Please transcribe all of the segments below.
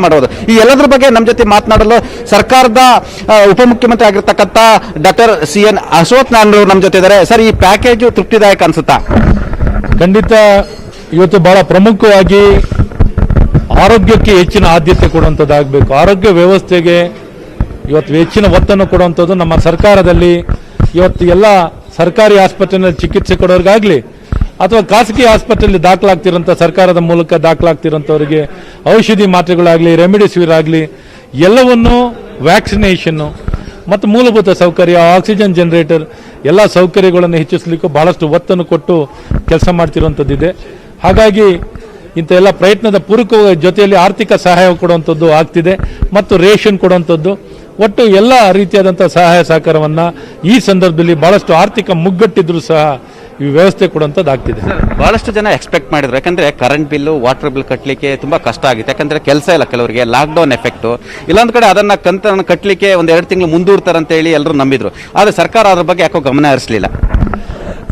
ಮಾಡಬಹುದು. ಈ ಎಲ್ಲದರ ಬಗ್ಗೆ ನಮ್ಮ ಜೊತೆ ಮಾತನಾಡಲು ಸರ್ಕಾರದ ಉಪಮುಖ್ಯಮಂತ್ರಿ ಆಗಿರ್ತಕ್ಕಂಥ ಡಾಕ್ಟರ್ CN ಅಶ್ವಥ್ ನಾರಾಯಣ ಅವರು ನಮ್ಮ ಜೊತೆ ಇದ್ದಾರೆ. ಸರ್, ಈ ಪ್ಯಾಕೇಜ್ ತೃಪ್ತಿದಾಯಕ ಅನ್ಸುತ್ತಾ? ಖಂಡಿತ ಇವತ್ತು ಬಹಳ ಪ್ರಮುಖವಾಗಿ ಆರೋಗ್ಯಕ್ಕೆ ಹೆಚ್ಚಿನ ಆದ್ಯತೆ ಕೊಡುವಂಥದ್ದಾಗಬೇಕು. ಆರೋಗ್ಯ ವ್ಯವಸ್ಥೆಗೆ ಇವತ್ತು ಹೆಚ್ಚಿನ ಒತ್ತನ್ನು ಕೊಡುವಂಥದ್ದು ನಮ್ಮ ಸರ್ಕಾರದಲ್ಲಿ. ಇವತ್ತು ಎಲ್ಲ ಸರ್ಕಾರಿ ಆಸ್ಪತ್ರೆಯಲ್ಲಿ ಚಿಕಿತ್ಸೆ ಕೊಡೋರಿಗಾಗಲಿ ಅಥವಾ ಖಾಸಗಿ ಆಸ್ಪತ್ರೆಯಲ್ಲಿ ದಾಖಲಾಗ್ತಿರೋಂಥ ಸರ್ಕಾರದ ಮೂಲಕ ದಾಖಲಾಗ್ತಿರೋಂಥವರಿಗೆ ಔಷಧಿ ಮಾತ್ರೆಗಳಾಗಲಿ, ರೆಮಿಡಿಸಿವಿರ್ ಆಗಲಿ ಎಲ್ಲವನ್ನೂ ವ್ಯಾಕ್ಸಿನೇಷನ್ನು ಮತ್ತು ಮೂಲಭೂತ ಸೌಕರ್ಯ, ಆಕ್ಸಿಜನ್ ಜನರೇಟರ್ ಎಲ್ಲ ಸೌಕರ್ಯಗಳನ್ನು ಹೆಚ್ಚಿಸಲಿಕ್ಕೂ ಬಹಳಷ್ಟು ಒತ್ತನ್ನು ಕೊಟ್ಟು ಕೆಲಸ ಮಾಡ್ತಿರುವಂಥದ್ದಿದೆ. ಹಾಗಾಗಿ ಇಂಥ ಎಲ್ಲ ಪ್ರಯತ್ನದ ಪೂರಕ ಜೊತೆಯಲ್ಲಿ ಆರ್ಥಿಕ ಸಹಾಯ ಕೊಡುವಂಥದ್ದು ಆಗ್ತಿದೆ ಮತ್ತು ರೇಷನ್ ಕೊಡುವಂಥದ್ದು, ಒಟ್ಟು ಎಲ್ಲ ರೀತಿಯಾದಂಥ ಸಹಾಯ ಸಹಕಾರವನ್ನು ಈ ಸಂದರ್ಭದಲ್ಲಿ ಬಹಳಷ್ಟು ಆರ್ಥಿಕ ಮುಗ್ಗಟ್ಟಿದ್ರೂ ಸಹ ಈ ವ್ಯವಸ್ಥೆ ಕೊಡುವಂಥದ್ದು ಆಗ್ತಿದೆ. ಬಹಳಷ್ಟು ಜನ ಎಕ್ಸ್ಪೆಕ್ಟ್ ಮಾಡಿದ್ರು, ಯಾಕಂದ್ರೆ ಕರೆಂಟ್ ಬಿಲ್ಲು, ವಾಟರ್ ಬಿಲ್ ಕಟ್ಟಲಿಕ್ಕೆ ತುಂಬಾ ಕಷ್ಟ ಆಗಿದೆ. ಯಾಕಂದ್ರೆ ಕೆಲಸ ಇಲ್ಲ ಕೆಲವರಿಗೆ, ಲಾಕ್ಡೌನ್ ಎಫೆಕ್ಟ್. ಇಲ್ಲೊಂದು ಕಡೆ ಅದನ್ನ ಕಂತನ್ನು ಕಟ್ಟಲಿಕ್ಕೆ ಒಂದೆರಡು ತಿಂಗಳು ಮುಂದೂಡ್ತಾರೆ ಅಂತ ಹೇಳಿ ಎಲ್ಲರೂ ನಂಬಿದ್ರು. ಆದರೆ ಸರ್ಕಾರ ಅದ್ರ ಬಗ್ಗೆ ಯಾಕೋ ಗಮನ ಹರಿಸಲಿಲ್ಲ.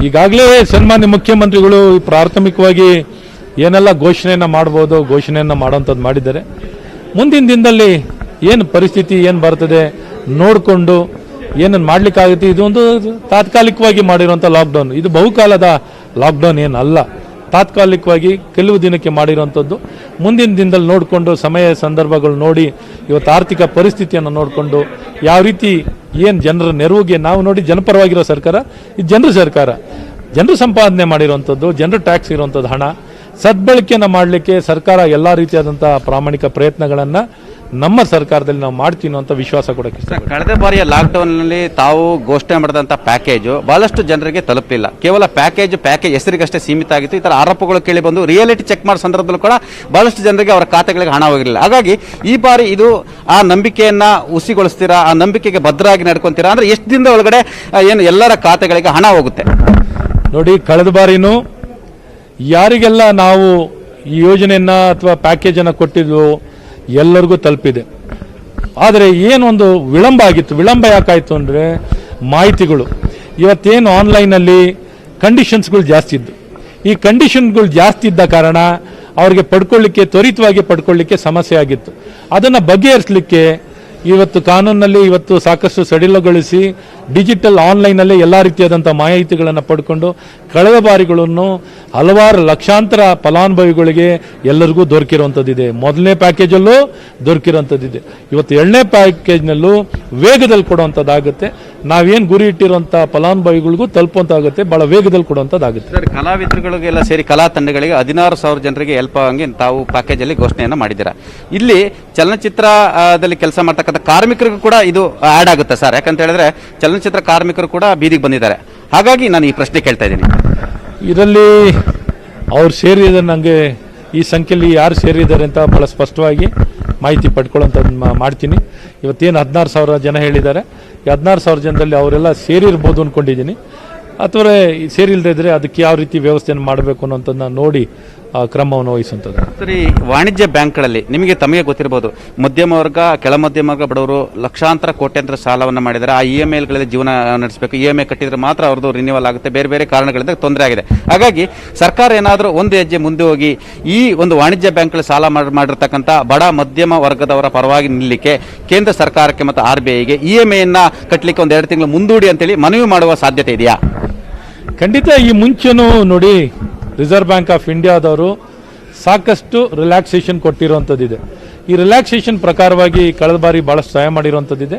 ಈಗಾಗಲೇ ಸನ್ಮಾನ್ಯ ಮುಖ್ಯಮಂತ್ರಿಗಳು ಪ್ರಾಥಮಿಕವಾಗಿ ಏನೆಲ್ಲ ಘೋಷಣೆಯನ್ನು ಮಾಡ್ಬೋದು ಘೋಷಣೆಯನ್ನು ಮಾಡುವಂಥದ್ದು ಮಾಡಿದ್ದಾರೆ. ಮುಂದಿನ ದಿನದಲ್ಲಿ ಏನು ಪರಿಸ್ಥಿತಿ ಏನು ಬರ್ತದೆ ನೋಡಿಕೊಂಡು ಏನನ್ನು ಮಾಡಲಿಕ್ಕಾಗುತ್ತೆ. ಇದೊಂದು ತಾತ್ಕಾಲಿಕವಾಗಿ ಮಾಡಿರುವಂಥ ಲಾಕ್ಡೌನ್, ಇದು ಬಹುಕಾಲದ ಲಾಕ್ಡೌನ್ ಏನಲ್ಲ, ತಾತ್ಕಾಲಿಕವಾಗಿ ಕೆಲವು ದಿನಕ್ಕೆ ಮಾಡಿರುವಂಥದ್ದು. ಮುಂದಿನ ದಿನದಲ್ಲಿ ನೋಡಿಕೊಂಡು ಸಮಯ ಸಂದರ್ಭಗಳು ನೋಡಿ ಇವತ್ತು ಆರ್ಥಿಕ ಪರಿಸ್ಥಿತಿಯನ್ನು ನೋಡಿಕೊಂಡು ಯಾವ ರೀತಿ ಏನು ಜನರ ನೆರವಿಗೆ ನಾವು ನೋಡಿ ಜನಪರವಾಗಿರೋ ಸರ್ಕಾರ ಇದು ಜನರ ಸರ್ಕಾರ. ಜನರು ಸಂಪಾದನೆ ಮಾಡಿರುವಂಥದ್ದು, ಜನರು ಟ್ಯಾಕ್ಸ್ ಇರುವಂಥದ್ದು ಹಣ ಸದ್ಬಳಕೆಯನ್ನು ಮಾಡಲಿಕ್ಕೆ ಸರ್ಕಾರ ಎಲ್ಲ ರೀತಿಯಾದಂಥ ಪ್ರಾಮಾಣಿಕ ಪ್ರಯತ್ನಗಳನ್ನು ನಮ್ಮ ಸರ್ಕಾರದಲ್ಲಿ ನಾವು ಮಾಡ್ತೀವಿ ಅಂತ ವಿಶ್ವಾಸ ಕೊಡೋಕ್ಕೆ. ಕಳೆದ ಬಾರಿಯ ಲಾಕ್ಡೌನ್ನಲ್ಲಿ ತಾವು ಘೋಷಣೆ ಮಾಡಿದಂಥ ಪ್ಯಾಕೇಜು ಬಹಳಷ್ಟು ಜನರಿಗೆ ತಲುಪಲಿಲ್ಲ. ಕೇವಲ ಪ್ಯಾಕೇಜ್ ಹೆಸರಿಗಷ್ಟೇ ಸೀಮಿತ ಆಗಿತ್ತು. ಈ ಥರ ಆರೋಪಗಳು ಕೇಳಿ ಬಂದು ರಿಯಾಲಿಟಿ ಚೆಕ್ ಮಾಡೋ ಸಂದರ್ಭದಲ್ಲೂ ಕೂಡ ಬಹಳಷ್ಟು ಜನರಿಗೆ ಅವರ ಖಾತೆಗಳಿಗೆ ಹಣ ಹೋಗಿರಲಿಲ್ಲ. ಹಾಗಾಗಿ ಈ ಬಾರಿ ಇದು ಆ ನಂಬಿಕೆಯನ್ನ ಹುಸಿಗೊಳಿಸ್ತೀರಾ, ಆ ನಂಬಿಕೆಗೆ ಭದ್ರವಾಗಿ ನಡ್ಕೊಂತೀರಾ? ಅಂದ್ರೆ ಎಷ್ಟು ದಿನದ ಒಳಗಡೆ ಏನು ಎಲ್ಲರ ಖಾತೆಗಳಿಗೆ ಹಣ ಹೋಗುತ್ತೆ? ನೋಡಿ, ಕಳೆದ ಬಾರಿನೂ ಯಾರಿಗೆಲ್ಲ ನಾವು ಈ ಯೋಜನೆಯನ್ನ ಅಥವಾ ಪ್ಯಾಕೇಜನ್ನು ಕೊಟ್ಟಿದ್ವು ಎಲ್ಲರಿಗೂ ತಲುಪಿದೆ. ಆದರೆ ಏನೊಂದು ವಿಳಂಬ ಆಗಿತ್ತು. ವಿಳಂಬ ಯಾಕಾಯಿತು ಅಂದರೆ ಮಾಹಿತಿಗಳು ಇವತ್ತೇನು ಆನ್ಲೈನಲ್ಲಿ ಕಂಡೀಷನ್ಸ್ಗಳು ಜಾಸ್ತಿ ಇದ್ದು, ಈ ಕಂಡೀಷನ್ಗಳು ಜಾಸ್ತಿ ಇದ್ದ ಕಾರಣ ಅವರಿಗೆ ಪಡ್ಕೊಳ್ಳಿಕ್ಕೆ ತ್ವರಿತವಾಗಿ ಪಡ್ಕೊಳ್ಳಿಕ್ಕೆ ಸಮಸ್ಯೆ ಆಗಿತ್ತು. ಅದನ್ನು ಬಗೆಹರಿಸಲಿಕ್ಕೆ ಇವತ್ತು ಕಾನೂನಲ್ಲಿ ಇವತ್ತು ಸಾಕಷ್ಟು ಸಡಿಲಗೊಳಿಸಿ ಡಿಜಿಟಲ್ ಆನ್ಲೈನಲ್ಲೇ ಎಲ್ಲ ರೀತಿಯಾದಂಥ ಮಾಹಿತಿಗಳನ್ನು ಪಡ್ಕೊಂಡು ಕಳೆದ ಬಾರಿಗಳನ್ನು ಹಲವಾರು ಲಕ್ಷಾಂತರ ಫಲಾನುಭವಿಗಳಿಗೆ ಎಲ್ಲರಿಗೂ ದೊರಕಿರುವಂಥದ್ದಿದೆ. ಮೊದಲನೇ ಪ್ಯಾಕೇಜಲ್ಲೂ ದೊರಕಿರುವಂಥದ್ದಿದೆ. ಇವತ್ತು ಎರಡನೇ ಪ್ಯಾಕೇಜ್ನಲ್ಲೂ ವೇಗದಲ್ಲಿ ಕೊಡುವಂಥದ್ದಾಗುತ್ತೆ. ನಾವೇನು ಗುರಿ ಇಟ್ಟಿರುವಂಥ ಫಲಾನುಭವಿಗಳಿಗೂ ತಲುಪುವಂತಾಗುತ್ತೆ, ಭಾಳ ವೇಗದಲ್ಲಿ ಕೊಡುವಂಥದ್ದಾಗುತ್ತೆ. ಸರ್, ಕಲಾವಿದರುಗಳಿಗೆಲ್ಲ ಸೇರಿ ಕಲಾ ತಂಡಗಳಿಗೆ 16,000 ಜನರಿಗೆ ಹೆಲ್ಪ್ ಆಗಂಗೆ ತಾವು ಪ್ಯಾಕೇಜಲ್ಲಿ ಘೋಷಣೆಯನ್ನು ಮಾಡಿದ್ದೀರಾ. ಇಲ್ಲಿ ಚಲನಚಿತ್ರದಲ್ಲಿ ಕೆಲಸ ಮಾಡ್ತಕ್ಕಂಥ ಕಾರ್ಮಿಕರಿಗೂ ಕೂಡ ಇದು ಆ್ಯಡ್ ಆಗುತ್ತೆ ಸರ್. ಯಾಕಂತ ಹೇಳಿದ್ರೆ ಚಲನಚಿತ್ರ ಕಾರ್ಮಿಕರು ಕೂಡ ಬೀದಿಗೆ ಬಂದಿದ್ದಾರೆ. ಹಾಗಾಗಿ ನಾನು ಈ ಪ್ರಶ್ನೆ ಕೇಳ್ತಾ ಇದ್ದೀನಿ. ಇದರಲ್ಲಿ ಅವ್ರು ಸೇರಿದ ನನಗೆ ಈ ಸಂಖ್ಯೆಯಲ್ಲಿ ಯಾರು ಸೇರಿದ್ದಾರೆ ಅಂತ ಭಾಳ ಸ್ಪಷ್ಟವಾಗಿ ಮಾಹಿತಿ ಪಡ್ಕೊಳ್ಳೋಂಥದ್ದು ಮಾಡ್ತೀನಿ. ಇವತ್ತೇನು 16,000 ಜನ ಹೇಳಿದ್ದಾರೆ, ಈ 16,000 ಜನದಲ್ಲಿ ಅವರೆಲ್ಲ ಸೇರಿರ್ಬೋದು ಅಂದ್ಕೊಂಡಿದ್ದೀನಿ. ಅಥವಾ ಸೇರಿಲ್ಲದೆ ಇದ್ರೆ ಅದಕ್ಕೆ ಯಾವ ರೀತಿ ವ್ಯವಸ್ಥೆಯನ್ನು ಮಾಡಬೇಕು ಅನ್ನೋಂಥದ್ದನ್ನ ನೋಡಿ ಕ್ರಮವನ್ನು ವಹಿಸುವಂಥದ್ದು. ಸರಿ, ವಾಣಿಜ್ಯ ಬ್ಯಾಂಕ್ಗಳಲ್ಲಿ ತಮಗೆ ಗೊತ್ತಿರಬಹುದು, ಮಧ್ಯಮ ವರ್ಗ, ಕೆಳ ಮಧ್ಯಮ ವರ್ಗ ಬಡವರು ಲಕ್ಷಾಂತರ ಕೋಟ್ಯಾಂತರ ಸಾಲವನ್ನು ಮಾಡಿದ್ದಾರೆ. ಆ EMIಗಳಲ್ಲಿ ಜೀವನ ನಡೆಸಬೇಕು. EMI ಕಟ್ಟಿದ್ರೆ ಮಾತ್ರ ಅವ್ರದ್ದು ರಿನ್ಯೂವಲ್ ಆಗುತ್ತೆ. ಬೇರೆ ಬೇರೆ ಕಾರಣಗಳಿಂದ ತೊಂದರೆ ಆಗಿದೆ. ಹಾಗಾಗಿ ಸರ್ಕಾರ ಏನಾದರೂ ಒಂದು ಹೆಜ್ಜೆ ಮುಂದೆ ಹೋಗಿ ಈ ಒಂದು ವಾಣಿಜ್ಯ ಬ್ಯಾಂಕ್ಗಳಲ್ಲಿ ಸಾಲ ಮಾಡಿರ್ತಕ್ಕಂಥ ಬಡ ಮಧ್ಯಮ ವರ್ಗದವರ ಪರವಾಗಿ ನಿಲ್ಲಲಿಕ್ಕೆ ಕೇಂದ್ರ ಸರ್ಕಾರಕ್ಕೆ ಮತ್ತು RBIಗೆ EMIಯನ್ನ ಕಟ್ಟಲಿಕ್ಕೆ ಒಂದೆರಡು ತಿಂಗಳು ಮುಂದೂಡಿ ಅಂತೇಳಿ ಮನವಿ ಮಾಡುವ ಸಾಧ್ಯತೆ ಇದೆಯಾ? ಖಂಡಿತ. ಈ ಮುಂಚೆನೂ ನೋಡಿ, ರಿಸರ್ವ್ ಬ್ಯಾಂಕ್ ಆಫ್ ಇಂಡಿಯಾದವರು ಸಾಕಷ್ಟು ರಿಲ್ಯಾಕ್ಸೇಷನ್ ಕೊಟ್ಟಿರುವಂಥದ್ದಿದೆ. ಈ ರಿಲ್ಯಾಕ್ಸೇಷನ್ ಪ್ರಕಾರವಾಗಿ ಕಳೆದ ಬಾರಿ ಭಾಳಷ್ಟು ಸಹಾಯ ಮಾಡಿರುವಂಥದ್ದಿದೆ.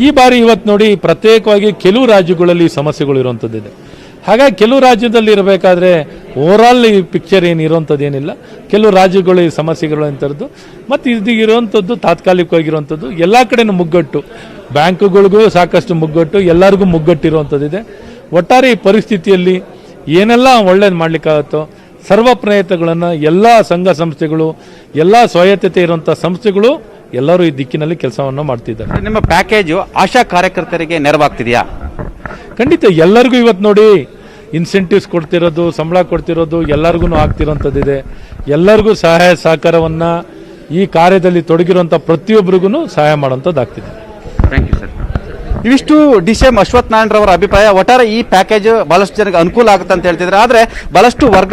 ಈ ಬಾರಿ ಇವತ್ತು ನೋಡಿ ಪ್ರತ್ಯೇಕವಾಗಿ ಕೆಲವು ರಾಜ್ಯಗಳಲ್ಲಿ ಸಮಸ್ಯೆಗಳು ಇರುವಂಥದ್ದಿದೆ. ಹಾಗಾಗಿ ಕೆಲವು ರಾಜ್ಯದಲ್ಲಿ ಇರಬೇಕಾದ್ರೆ ಓವರಾಲ್ ಈ ಪಿಕ್ಚರ್ ಏನು ಇರುವಂಥದ್ದು ಏನಿಲ್ಲ. ಕೆಲವು ರಾಜ್ಯಗಳು ಈ ಸಮಸ್ಯೆಗಳು ಅಂಥದ್ದು ಮತ್ತು ಇದು ಇರುವಂಥದ್ದು ತಾತ್ಕಾಲಿಕವಾಗಿರುವಂಥದ್ದು. ಎಲ್ಲ ಕಡೆನೂ ಮುಗ್ಗಟ್ಟು, ಬ್ಯಾಂಕುಗಳಿಗೂ ಸಾಕಷ್ಟು ಮುಗ್ಗಟ್ಟು, ಎಲ್ಲರಿಗೂ ಮುಗ್ಗಟ್ಟಿರುವಂಥದ್ದಿದೆ. ಒಟ್ಟಾರೆ ಈ ಪರಿಸ್ಥಿತಿಯಲ್ಲಿ ಏನೆಲ್ಲ ಒಳ್ಳೇದು ಮಾಡಲಿಕ್ಕಾಗುತ್ತೋ ಸರ್ವ ಪ್ರಯತ್ನಗಳನ್ನು ಎಲ್ಲ ಸಂಘ ಸಂಸ್ಥೆಗಳು, ಎಲ್ಲ ಸ್ವಾಯತ್ತತೆ ಇರುವಂಥ ಸಂಸ್ಥೆಗಳು ಎಲ್ಲರೂ ಈ ದಿಕ್ಕಿನಲ್ಲಿ ಕೆಲಸವನ್ನು ಮಾಡ್ತಿದ್ದಾರೆ. ನಿಮ್ಮ ಪ್ಯಾಕೇಜು ಆಶಾ ಕಾರ್ಯಕರ್ತರಿಗೆ ನೆರವಾಗ್ತಿದೆಯಾ? ಖಂಡಿತ. ಎಲ್ಲರಿಗೂ ಇವತ್ತು ನೋಡಿ ಇನ್ಸೆಂಟಿವ್ಸ್ ಕೊಡ್ತಿರೋದು, ಸಂಬಳ ಕೊಡ್ತಿರೋದು ಎಲ್ಲರಿಗೂ ಆಗ್ತಿರೋಂಥದ್ದಿದೆ. ಎಲ್ಲರಿಗೂ ಸಹಾಯ ಸಹಕಾರವನ್ನು ಈ ಕಾರ್ಯದಲ್ಲಿ ತೊಡಗಿರುವಂಥ ಪ್ರತಿಯೊಬ್ಬರಿಗೂ ಸಹಾಯ ಮಾಡುವಂಥದ್ದಾಗ್ತಿದೆ. Thank you sir. ಇವಿಷ್ಟು DCM ಅಶ್ವಥ್ ನಾರಾಯಣ ಅವರ ಅಭಿಪ್ರಾಯ. ಒಟ್ಟಾರೆ ಈ ಪ್ಯಾಕೇಜ್ ಬಹಳಷ್ಟು ಜನರಿಗೆ ಅನುಕೂಲ ಆಗುತ್ತೆ ಅಂತ ಹೇಳ್ತಿದ್ದಾರೆ. ಆದರೆ ಬಹಳಷ್ಟು ವರ್ಗ